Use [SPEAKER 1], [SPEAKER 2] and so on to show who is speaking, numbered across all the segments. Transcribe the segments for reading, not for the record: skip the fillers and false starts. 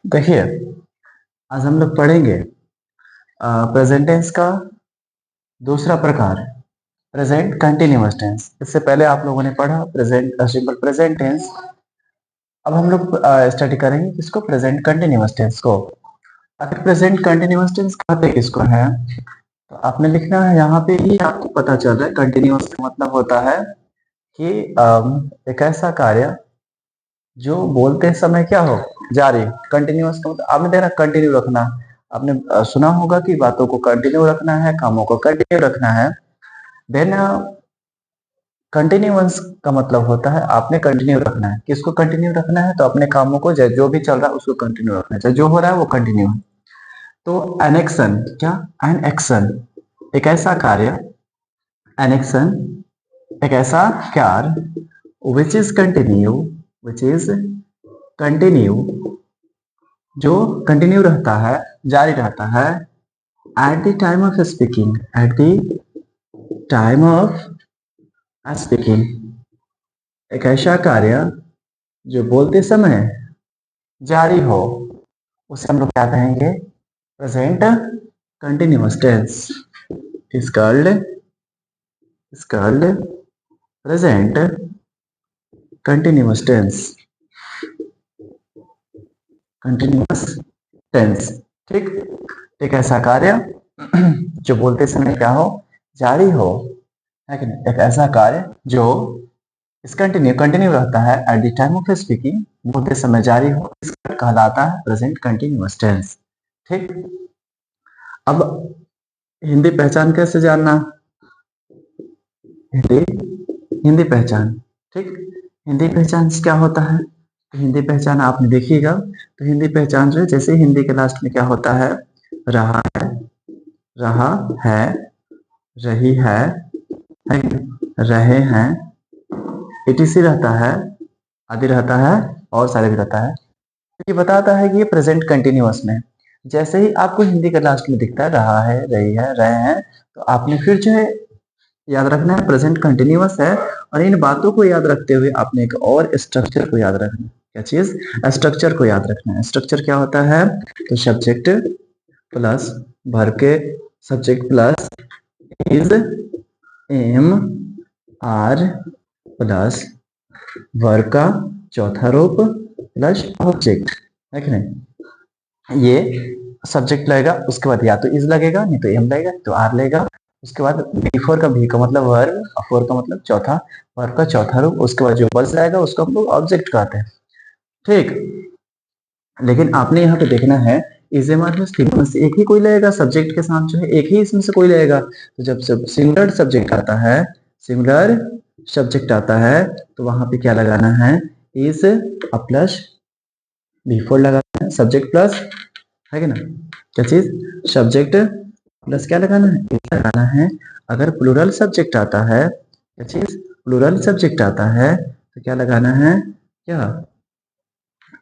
[SPEAKER 1] देखिए, आज हम लोग पढ़ेंगे प्रेजेंट टेंस का दूसरा प्रकार, प्रेजेंट कंटिन्यूअस टेंस। इससे पहले आप लोगों ने पढ़ा प्रेजेंट सिंपल प्रेजेंट टेंस। अब हम लोग स्टडी करेंगे किसको, प्रेजेंट कंटिन्यूअस टेंस को। अगर प्रेजेंट कंटिन्यूअस टेंस कहते किसको है, तो आपने लिखना है यहाँ पे ही, आपको पता चल रहा है कंटिन्यूअस का मतलब होता है कि एक ऐसा कार्य जो बोलते समय क्या हो, जारी। कंटिन्यूअस का मतलब आपने देखा कंटिन्यू रखना। आपने सुना होगा कि बातों को कंटिन्यू रखना है, कामों को कंटिन्यू रखना है। देन कंटिन्यूअस का मतलब होता है आपने कंटिन्यू रखना है। किसको कंटिन्यू रखना है, तो अपने कामों को जो भी चल रहा है उसको कंटिन्यू रखना है, जो हो रहा है वो कंटिन्यू है। तो एन एक्शन क्या, एन एक्शन एक ऐसा कार्य, एन एक्शन एक ऐसा कार्य which is continue, which is continue जो कंटिन्यू रहता है, जारी रहता है। At the time of speaking, at the time of speaking एक ऐसा कार्य जो बोलते समय जारी हो, उसे हम लोग क्या कहेंगे, present continuous tense. Is called present continuous tense, continuous tense. ठीक, एक ऐसा कार्य जो बोलते समय क्या हो, जारी हो, है कि नहीं। एक ऐसा कार्य जो इस कंटिन्यू कंटिन्यू रहता है at the time of speaking, बोलते समय जारी हो, इसका कहलाता है प्रेजेंट कंटिन्यूअस टेंस। ठीक, अब हिंदी पहचान कैसे जानना, हिंदी हिंदी पहचान। ठीक, हिंदी पहचान से क्या होता है, तो हिंदी पहचान आपने देखिएगा। तो हिंदी पहचान जो है, जैसे हिंदी के लास्ट में क्या होता है, रहा है, रहा है, रही है, रहे हैं, etc रहता है, आदि रहता है, और सारे भी रहता है। ये बताता है कि ये प्रेजेंट कंटिन्यूअस में जैसे ही आपको हिंदी का लास्ट में दिखता है रहा है, रही है, रहे हैं, तो आपने फिर जो है याद रखना है प्रेजेंट कंटिन्यूअस है। और इन बातों को याद रखते हुए आपने एक और स्ट्रक्चर को याद रखना है। क्या चीज, स्ट्रक्चर को याद रखना है। स्ट्रक्चर क्या होता है, तो सब्जेक्ट प्लस वर्ब के, subject plus is, am, are plus verb का चौथा रूप प्लस ऑब्जेक्ट, है कि नहीं। ये सब्जेक्ट लगेगा, उसके बाद या तो इज लगेगा, नहीं तो एम लगेगा, तो आर लगेगा। उसके बाद बिफोर का भी का मतलब वर्ब, फोर का मतलब चौथा, वर्ब का चौथा रूप। उसके बाद जो बच जाएगा उसको हम लोग ऑब्जेक्ट कहते हैं। ठीक, लेकिन आपने यहाँ पे देखना है इज एम आर में तीनों से एक ही कोई लगेगा, सब्जेक्ट के साथ जो है एक ही इसमें से कोई लगेगा। तो जब सब सिंगुलर सब्जेक्ट आता है, सिंगुलर सब्जेक्ट आता है, तो वहां पे क्या लगाना है, इज प्लस बिफोर लगाना है, सब्जेक्ट प्लस, है कि ना। क्या चीज, सब्जेक्ट प्लस क्या लगाना है, इज लगाना है। अगर प्लूरल सब्जेक्ट आता है, क्या चीज, प्लूरल सब्जेक्ट आता है, तो क्या लगाना है, क्या,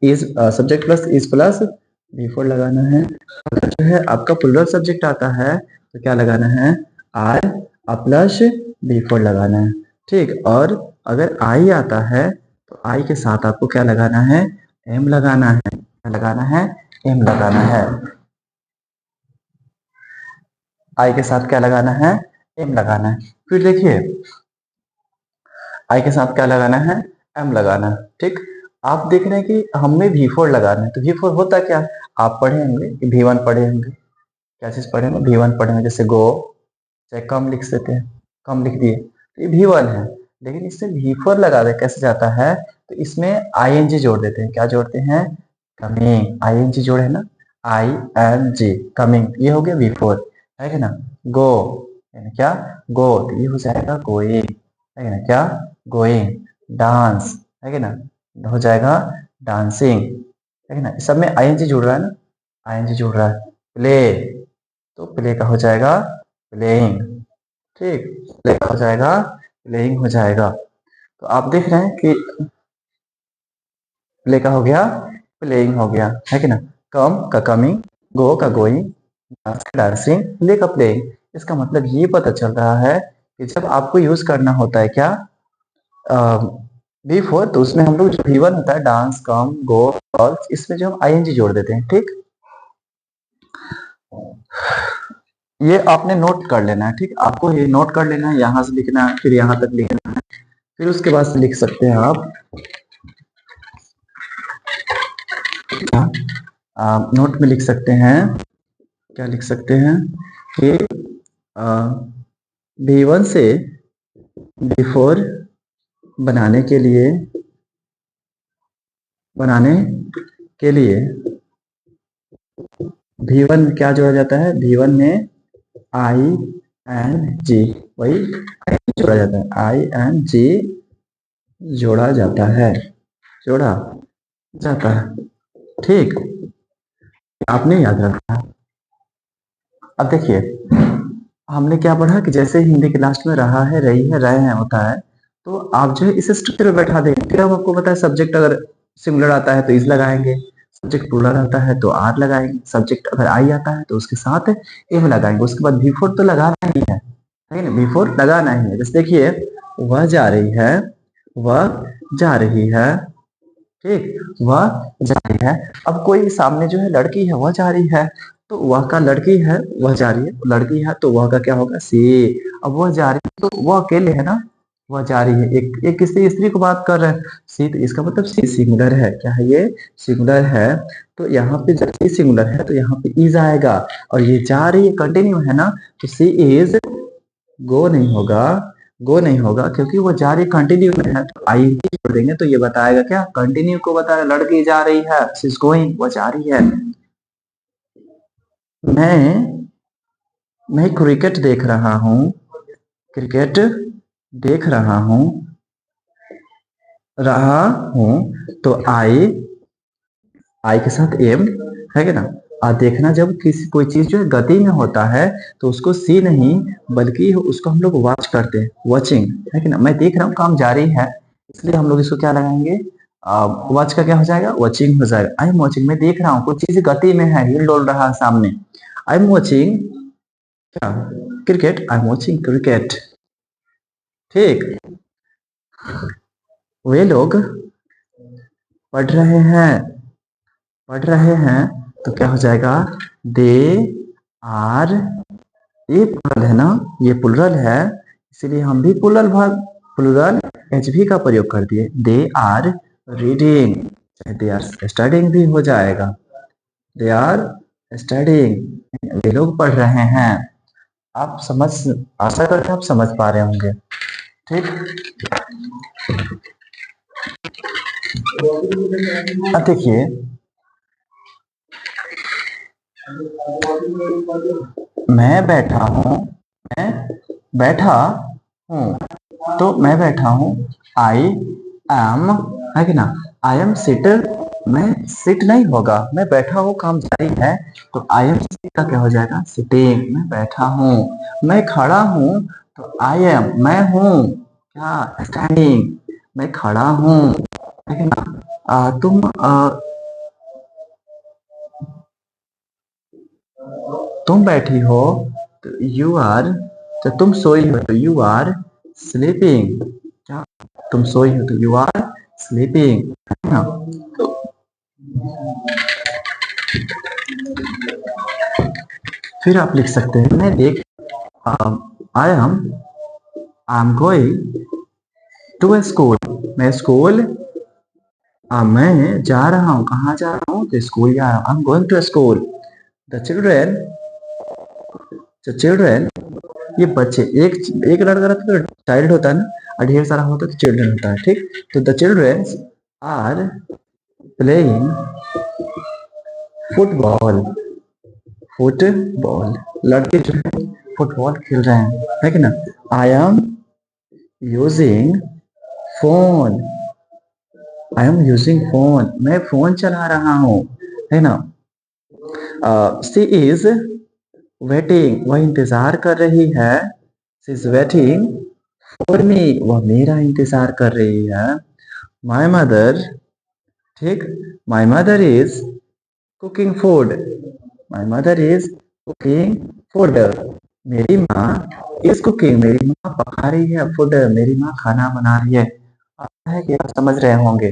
[SPEAKER 1] इज, सब्जेक्ट प्लस बिफोर लगाना है। अगर जो है आपका प्लूरल सब्जेक्ट आता है, तो क्या लगाना है, आर प्लस बिफोर लगाना है। ठीक, और अगर आई आता है, तो आई के साथ आपको क्या लगाना है, एम लगाना है। क्या लगाना है, एम लगाना है। आई के साथ क्या लगाना है, एम लगाना है। फिर देखिए, आई के साथ क्या लगाना है, एम लगाना है। ठीक, आप देख रहे हैं कि हमें V4 लगाना है। तो V4 होता क्या, आप पढ़े होंगे कि V1 पढ़े होंगे, क्या चीज पढ़े होंगे, V1 पढ़े होंगे। जैसे गो, चाहे कम लिख सकते हैं, कम लिख दिए, तो ये V1 है। लेकिन इससे V4 लगा दे कैसे जाता है, तो इसमें ING जोड़ देते हैं। क्या जोड़ते हैं, कमिंग, ING जोड़े ना, ING, कमिंग, ये हो गया V4, है कि ना। गो यानी क्या, गो, तो ये हो जाएगा गोइंग, है कि ना, क्या, गोइंग। डांस, है कि ना, हो जाएगा डांसिंग, है कि ना। इस सब में ING जुड़ रहा है ना, ING जुड़ रहा है। प्ले, तो प्ले का हो जाएगा प्लेइंग। ठीक, प्ले का हो जाएगा प्लेइंग, हो जाएगा। तो आप देख रहे हैं कि प्ले का हो गया प्लेइंग, हो गया, है कि ना। कम का कमिंग, गो का गोइंग, डांस का डांसिंग, प्ले का प्लेइंग। इसका मतलब ये पता चल रहा है कि जब आपको यूज करना होता है क्या, बिफोर, तो उसमें हम लोग जो V1 होता है, डांस, कम, गो, कॉल्स, इसमें जो हम आईएनजी जोड़ देते हैं, ठीक। ये आपने नोट कर लेना है, ठीक। आपको ये नोट कर लेना है, यहां से लिखना है, फिर यहां तक लिखना है, फिर उसके बाद से लिख सकते हैं आप नोट में लिख सकते हैं, क्या लिख सकते हैं कि V1 से बिफोर बनाने के लिए V1 क्या जोड़ा जाता है, V1 में आई एन जी, वही जोड़ा जाता है, आई एन जी जोड़ा जाता है, जोड़ा जाता है, ठीक। आपने याद रखना है। अब देखिए, हमने क्या पढ़ा कि जैसे हिंदी के लास्ट में रहा है, रही है, रहे हैं होता है, तो आप जो है इसे स्ट्रक्चर में बैठा देंगे। फिर हम आपको पता है सब्जेक्ट अगर सिंगुलर आता है तो इज लगाएंगे, सब्जेक्ट प्लूरल आता है तो आर लगाएंगे, सब्जेक्ट अगर आई आता है तो उसके साथ एम लगाएंगे, उसके बाद बिफोर तो लगाना ही है ना, बिफोर लगाना ही है। जैसे देखिए, वह जा रही है, वह जा रही है, ठीक, वह जा रही है। अब कोई सामने जो है लड़की है, वह जा रही है, तो वह का लड़की है, वह जा रही है, लड़की है तो वह का क्या होगा, सी। अब वह जा रही है तो वह अकेले है ना, वह जा रही है, एक किसी स्त्री को बात कर रहे हैं, सी, तो इसका मतलब सी सिंगुलर है, क्या है ये, सिंगुलर है। तो यहाँ पे जब सी सिंगुलर है तो यहाँ पे इज आएगा, और ये जा रही है कंटिन्यू है ना, तो सी इज, गो नहीं होगा, गो नहीं होगा, क्योंकि वो जा रही कंटिन्यू में है, तो आई छोड़ देंगे तो ये बताएगा क्या, कंटिन्यू को बताएगा, लड़की जा रही है, शी इज गोइंग, वो जा रही है। मैं मैं क्रिकेट देख रहा हूँ, क्रिकेट देख रहा हूँ, तो आई के साथ एम है कि ना। देखना, जब किसी कोई चीज जो है गति में होता है तो उसको सी नहीं बल्कि उसको हम लोग वॉच करते हैं, वॉचिंग है कि ना। मैं देख रहा हूँ, काम जारी है, इसलिए हम लोग इसको क्या लगाएंगे, वॉच का क्या हो जाएगा, वॉचिंग हो जाएगा। आई एम वॉचिंग, मैं देख रहा हूँ, कोई चीज गति में है, हिल डोल रहा है सामने। आई एम वॉचिंग क्या, cricket, I am watching cricket, ठीक। वे लोग पढ़ रहे हैं, पढ़ रहे हैं, तो क्या हो जाएगा, दे आर, ये प्लुरल है ना, ये प्लुरल है, इसीलिए हम भी प्लुरल एचवी का प्रयोग कर दिए, they are reading, they are studying भी हो जाएगा, दे आर स्टडिंग, वे लोग पढ़ रहे हैं। आप समझ, आशा करते हैं आप समझ पा रहे होंगे, ठीक। अब देखिए, मैं बैठा हूँ, मैं बैठा हूँ, तो मैं बैठा हूँ, आई एम है कि ना, आई एम सिट, मैं सिट नहीं होगा, मैं बैठा हूँ, काम जारी है, तो आई एम सिट का क्या हो जाएगा, सिटिंग, मैं बैठा हूँ। मैं खड़ा हूँ, तो आई एम, मैं हूँ क्या, स्टैंडिंग, मैं खड़ा हूँ है कि ना। तुम बैठी हो तो यू आर, तो तुम सोई हो तो यू आर स्लीपिंग, क्या, तुम सोई हो तो यू आर स्लीपिंग, है ना। तो फिर आप लिख सकते हैं, मैं देख, I am going to school, मैं स्कूल, मैं जा रहा हूँ, कहाँ जा रहा हूँ, तो स्कूल जा रहा हूँ, I am going to school. The children, जो चिल्ड्रेन, ये बच्चे, एक लड़का रहता है तो चाइल्ड होता है ना, और ढेर सारा होता है तो चिल्ड्रन होता है, ठीक। तो the children are playing football, football, लड़के जो है फुटबॉल खेल रहे हैं, है कि ना। I am using phone, I am using phone, मैं फोन चला रहा हूँ, है ना। सी इज वेटिंग, वह इंतजार कर रही है, she is waiting for me, वह मेरा इंतजार कर रही है। माई मदर, ठीक, my mother is cooking food, my mother is cooking food, मेरी माँ इज कुकिंग, मेरी माँ पका रही है, फूड, मेरी माँ खाना बना रही है। आता है कि आप समझ रहे होंगे?